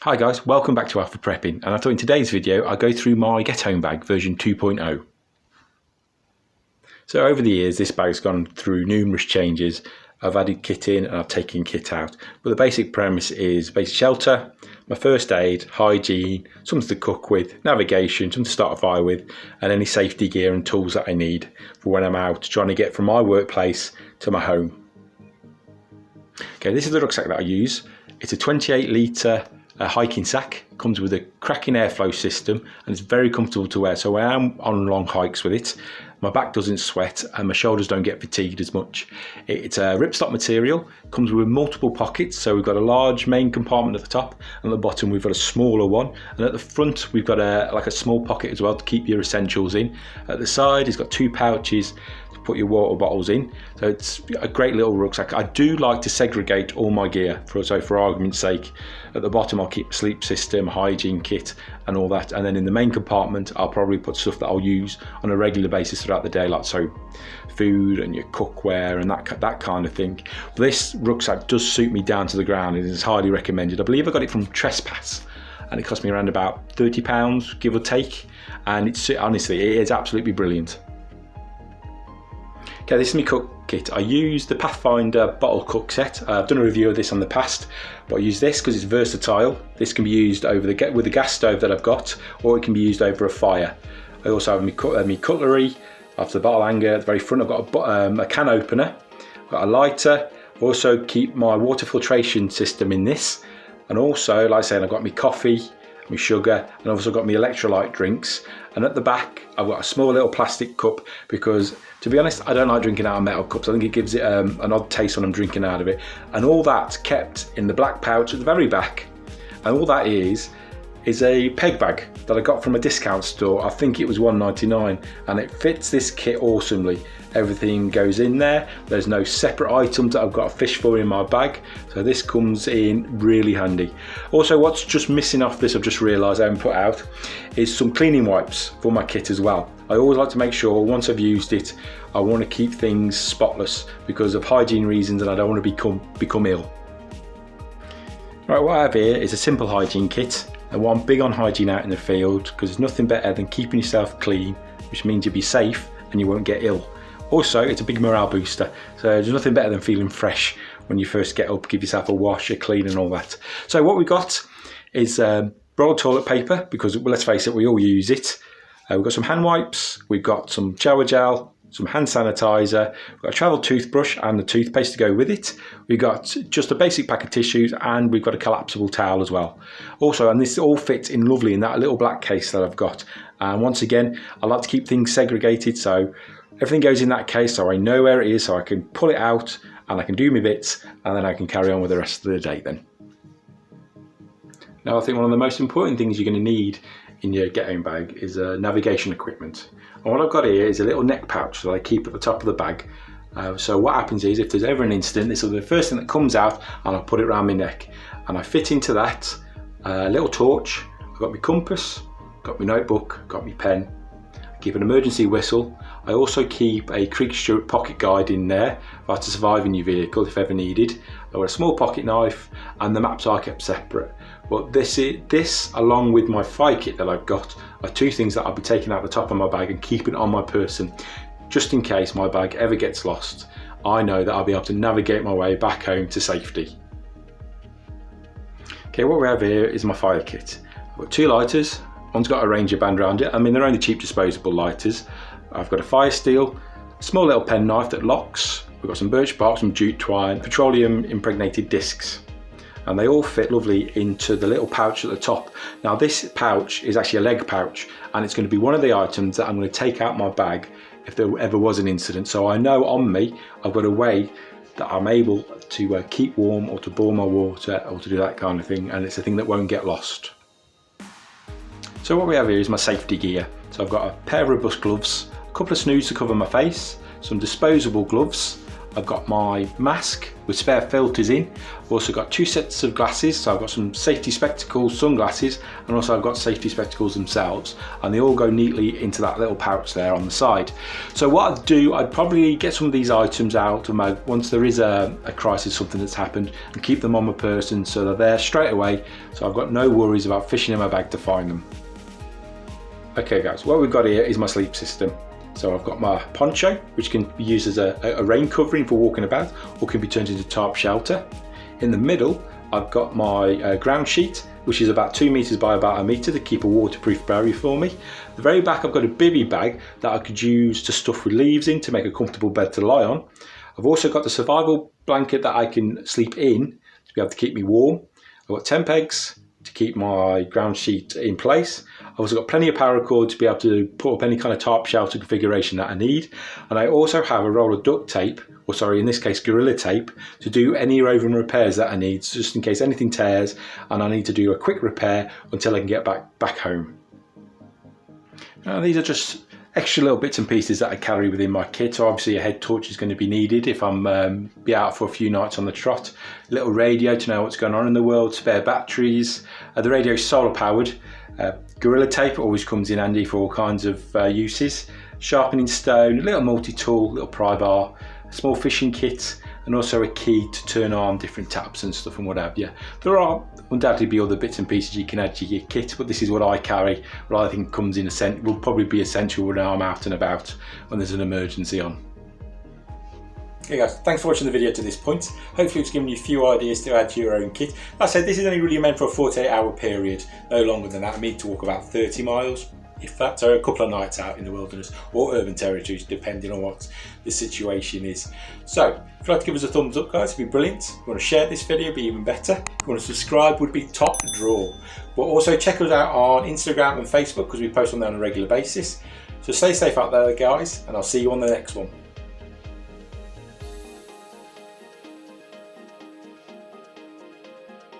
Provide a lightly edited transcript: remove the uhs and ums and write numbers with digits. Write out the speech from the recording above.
Hi guys, welcome back to Alpha Prepping, and I thought in today's video I'll go through my Get Home bag version 2.0. So over the years this bag's gone through numerous changes. I've added kit in and I've taken kit out, but the basic premise is basic shelter, my first aid, hygiene, something to cook with, navigation, something to start a fire with, and any safety gear and tools that I need for when I'm out trying to get from my workplace to my home. Okay, this is the rucksack that I use. It's a 28 litre hiking sack. It comes with a cracking airflow system and it's very comfortable to wear, so when I'm on long hikes with it, my back doesn't sweat and my shoulders don't get fatigued as much. It's a ripstop material, comes with multiple pockets, so we've got a large main compartment at the top, and at the bottom we've got a smaller one, and at the front we've got a small pocket as well to keep your essentials in. At the side it's got two pouches to put your water bottles in, so it's a great little rucksack. I do like to segregate all my gear, for argument's sake. At the bottom I'll keep a sleep system, hygiene kit and all that, and then in the main compartment I'll probably put stuff that I'll use on a regular basis throughout the day, like so food and your cookware and that kind of thing. This rucksack does suit me down to the ground and is highly recommended. I believe I got it from Trespass and it cost me around about £30 give or take, and it's honestly it is absolutely brilliant. Okay, this is my cook kit. I use the Pathfinder bottle cook set. I've done a review of this on the past, but I use this because it's versatile. This can be used over with the gas stove that I've got, or it can be used over a fire. I also have my cutlery after the bottle hanger. At the very front I've got a can opener, I've got a lighter. I also keep my water filtration system in this, and also, like I said, I've got my coffee, my sugar, and I've also got my electrolyte drinks. And at the back I've got a small little plastic cup because, to be honest, I don't like drinking out of metal cups. I think it gives it an odd taste when I'm drinking out of it. And all that's kept in the black pouch at the very back, and all that is a peg bag that I got from a discount store. I think it was £1.99, and it fits this kit awesomely. Everything goes in there. There's no separate items that I've got to fish for in my bag, so this comes in really handy. Also, what's just missing off this, I've just realised I haven't put out, is some cleaning wipes for my kit as well. I always like to make sure once I've used it, I want to keep things spotless because of hygiene reasons, and I don't want to become ill. Right, what I have here is a simple hygiene kit. And I'm big on hygiene out in the field because there's nothing better than keeping yourself clean, which means you'll be safe and you won't get ill. Also, it's a big morale booster, so there's nothing better than feeling fresh when you first get up, give yourself a wash, a clean and all that. So what we got is rolled toilet paper, because let's face it, we all use it. We've got some hand wipes, we've got some shower gel, some hand sanitizer, we've got a travel toothbrush and the toothpaste to go with it. We've got just a basic pack of tissues, and we've got a collapsible towel as well. Also, and this all fits in lovely in that little black case that I've got. And once again, I like to keep things segregated, so everything goes in that case so I know where it is, so I can pull it out and I can do my bits, and then I can carry on with the rest of the day then. Now, I think one of the most important things you're going to need in your Get Home bag is navigation equipment. And what I've got here is a little neck pouch that I keep at the top of the bag. So what happens is, if there's ever an incident, this will be the first thing that comes out, and I'll put it around my neck. And I fit into that a little torch. I've got my compass, got my notebook, got my pen. I keep an emergency whistle. I also keep a Creek Stewart pocket guide in there for to survive in your vehicle if ever needed. I've got a small pocket knife, and the maps are kept separate. But this, along with my fire kit that I've got, are two things that I'll be taking out the top of my bag and keeping on my person, just in case my bag ever gets lost. I know that I'll be able to navigate my way back home to safety. Okay, what we have here is my fire kit. I've got two lighters. One's got a Ranger band around it. I mean, they're only cheap disposable lighters. I've got a fire steel, a small little penknife that locks. We've got some birch bark, some jute twine, petroleum impregnated discs. And they all fit lovely into the little pouch at the top. Now, this pouch is actually a leg pouch, and it's going to be one of the items that I'm going to take out my bag if there ever was an incident. So I know on me I've got a way that I'm able to keep warm, or to boil my water, or to do that kind of thing, and it's a thing that won't get lost. So what we have here is my safety gear. So I've got a pair of robust gloves, a couple of snoods to cover my face, some disposable gloves. I've got my mask with spare filters in. I've also got 2 sets of glasses, so I've got some safety spectacles, sunglasses, and also I've got safety spectacles themselves, and they all go neatly into that little pouch there on the side. So what I'd do, I'd probably get some of these items out of my, once there is a crisis, something that's happened, and keep them on my person so they're there straight away, so I've got no worries about fishing in my bag to find them. Okay guys, what we've got here is my sleep system. So I've got my poncho, which can be used as a rain covering for walking about, or can be turned into tarp shelter. In the middle, I've got my ground sheet, which is about 2 meters by about 1 meter to keep a waterproof barrier for me. At the very back, I've got a bivvy bag that I could use to stuff with leaves in to make a comfortable bed to lie on. I've also got the survival blanket that I can sleep in to be able to keep me warm. I've got 10 pegs to keep my ground sheet in place. I've also got plenty of paracord to be able to put up any kind of tarp shelter configuration that I need. And I also have a roll of duct tape, or sorry, in this case, Gorilla Tape, to do any roving repairs that I need, just in case anything tears and I need to do a quick repair until I can get back home. Now, these are just extra little bits and pieces that I carry within my kit. So obviously a head torch is going to be needed if I'm be out for a few nights on the trot. A little radio to know what's going on in the world, spare batteries. The radio is solar powered. Gorilla Tape always comes in handy for all kinds of uses. Sharpening stone, a little multi-tool, little pry bar, a small fishing kit, and also a key to turn on different taps and stuff and what have you. There are undoubtedly be other bits and pieces you can add to your kit, but this is what I carry, what I think comes in will probably be essential when I'm out and about when there's an emergency on. Okay guys, thanks for watching the video to this point. Hopefully it's given you a few ideas to add to your own kit. Like I said, this is only really meant for a 48-hour period, no longer than that. I need to walk about 30 miles, if that, so a couple of nights out in the wilderness or urban territories, depending on what the situation is. So, if you'd like to give us a thumbs up guys, it'd be brilliant. If you want to share this video, it'd be even better. If you want to subscribe, would be top draw. But also check us out on Instagram and Facebook, because we post on there on a regular basis. So stay safe out there guys, and I'll see you on the next one.